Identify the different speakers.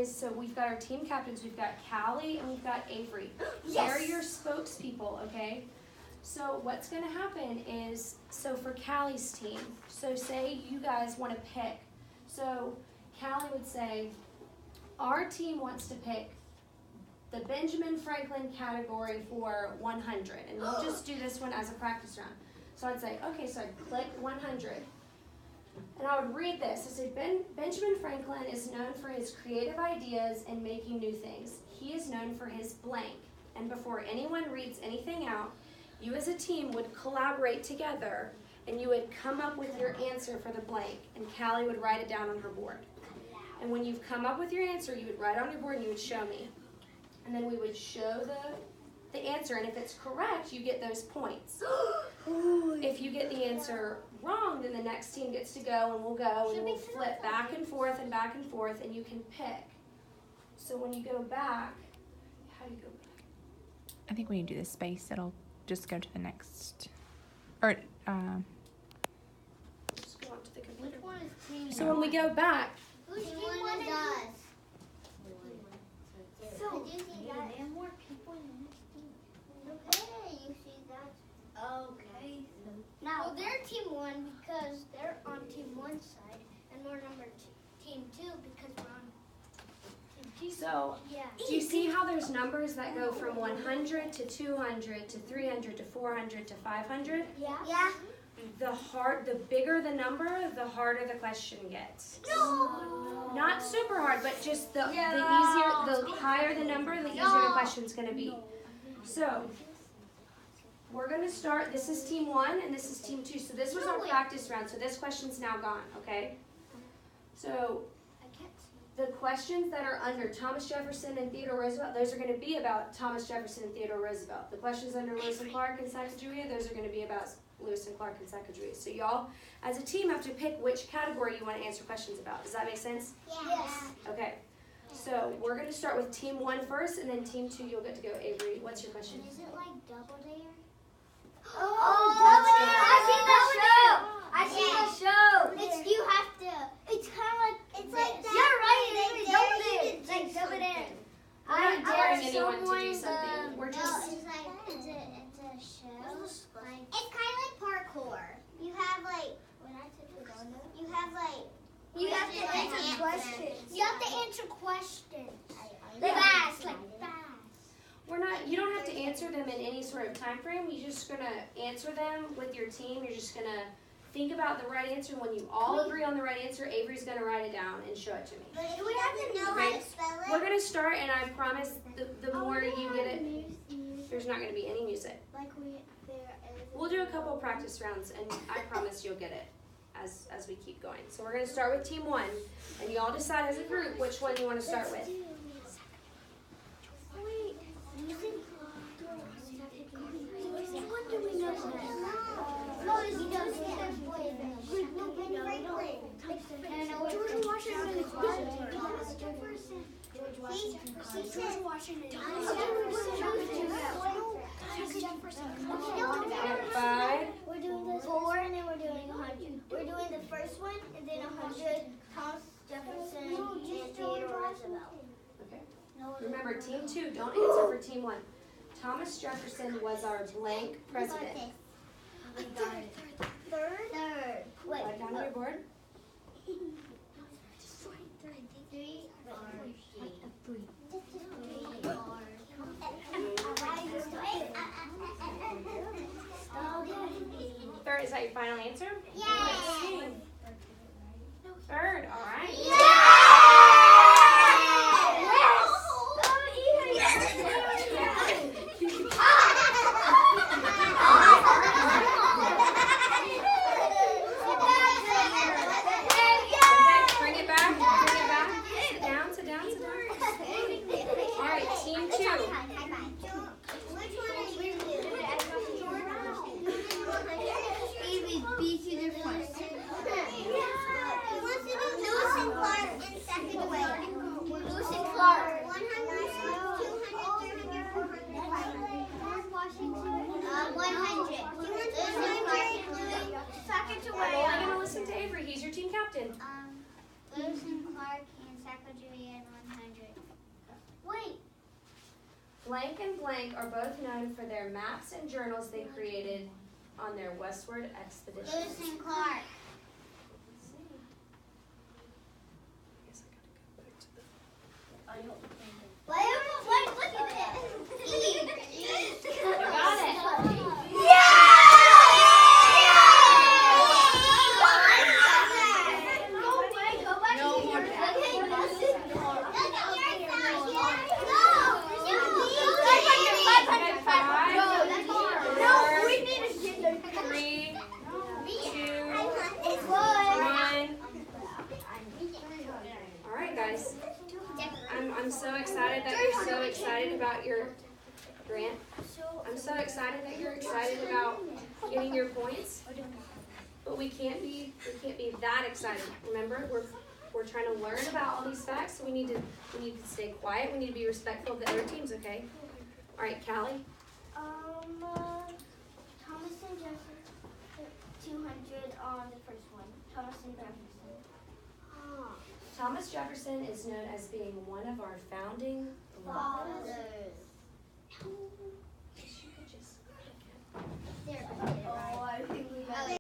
Speaker 1: is, so we've got our team captains, we've got Callie and we've got Avery.
Speaker 2: Yes.
Speaker 1: They're your spokespeople, okay? So what's gonna happen is, so for Callie's team, so say you guys wanna pick, so Callie would say, our team wants to pick the Benjamin Franklin category for 100, and we'll just do this one as a practice round. So I'd say, okay, so I'd click 100. And I would read this. I said, Benjamin Franklin is known for his creative ideas and making new things. He is known for his blank. And before anyone reads anything out, you as a team would collaborate together and you would come up with your answer for the blank. And Callie would write it down on her board. And when you've come up with your answer, you would write on your board and you would show me. And then we would show the answer. And if it's correct, you get those points. If you get the answer wrong, then the next team gets to go and we'll flip back and forth and you can pick. So when you go back, how do you go back?
Speaker 3: I think when you do the space, it'll just go to the next, or
Speaker 1: Just go up to the computer.
Speaker 2: Which one is team?
Speaker 1: So when we go back,
Speaker 2: Which one is us?
Speaker 4: So,
Speaker 2: did you see that? There are more people in the next team. Okay, you see that? Okay. Now, well, they're team 1 because they're on team 1's side, and we're number team 2 because we're on team 2.
Speaker 1: so
Speaker 2: Yeah.
Speaker 1: do you see how there's numbers that go from 100 to 200 to 300 to 400 to 500?
Speaker 2: Yeah. Yeah.
Speaker 1: The bigger the number, the harder the question gets.
Speaker 2: No.
Speaker 1: Not super hard, but just the easier, the higher the number, the easier the question's gonna be. So, we're gonna start, this is team 1 and this is team 2. So this was our practice round, so this question's now gone, okay? So,
Speaker 2: I can't see.
Speaker 1: the questions that are under Thomas Jefferson and Theodore Roosevelt, those are gonna be about Thomas Jefferson and Theodore Roosevelt. The questions under Lewis and Clark and Sacagawea, those are gonna be about Lewis and Clark and Sacagawea. So y'all, as a team, have to pick which category you wanna answer questions about. Does that make sense?
Speaker 2: Yes.
Speaker 1: Okay. So we're gonna start with team 1 first, and then team 2, you'll get to go. Avery, what's your question?
Speaker 2: Is it like Double Dare?
Speaker 1: Double Dare.
Speaker 2: I seen the show. I seen the show. It's you have to. It's kind of like. It's like that. You're right. It's Double Dare. It's like Double Dare.
Speaker 1: We're not daring anyone to do something. We're
Speaker 2: No,
Speaker 1: just.
Speaker 2: it's like it's a show. Like it's kind of like parkour. You have like when I took the donut. You have like. You have to answer questions. You have to answer questions. Fast, like fast.
Speaker 1: We're not. You don't have to answer them in any sort of time frame. You're just gonna answer them with your team. You're just gonna think about the right answer. When you all agree on the right answer, Avery's gonna write it down and show it to me.
Speaker 2: But do we have to know how to spell it?
Speaker 1: We're gonna start, and I promise, the more you get it, there's not gonna be any music.
Speaker 2: Like
Speaker 1: We'll do a couple practice rounds, and I promise you'll get it as we keep going. So we're gonna start with team 1, and you all decide as a group which one you want to start with. Five.
Speaker 2: We're doing this 4 and then we're doing 100. We're doing the first one and then 100. Thomas Jefferson and Theodore Roosevelt.
Speaker 1: Okay. Remember, team 2, don't answer for team 1. Thomas Jefferson was our blank president.
Speaker 2: Third. Wait.
Speaker 1: Write down on your board. Third, is that your final answer?
Speaker 2: Yay!
Speaker 1: Third, all right. Bring it back. Sit down. All right, team 2.
Speaker 2: Lewis and Clark in second grade. Lewis and Clark. 100, 200, 300, 400, 100.
Speaker 1: We're only going to listen to Avery. He's your team captain.
Speaker 2: Lewis and Clark and Sacagawea and 100.
Speaker 1: blank and blank are both known for their maps and journals they created on their westward expedition.
Speaker 2: Lewis and Clark. Wait, look at this.
Speaker 1: You got it. Guys, I'm so excited that you're so excited about your grant. I'm so excited that you're excited about getting your points. But we can't be that excited. Remember, we're trying to learn about all these facts, so we need to stay quiet. We need to be respectful of the other teams, okay? All right, Callie.
Speaker 2: Thomas and Jefferson, 200 on the first one. Thomas and Jefferson.
Speaker 1: Thomas Jefferson is known as being one of our founding fathers.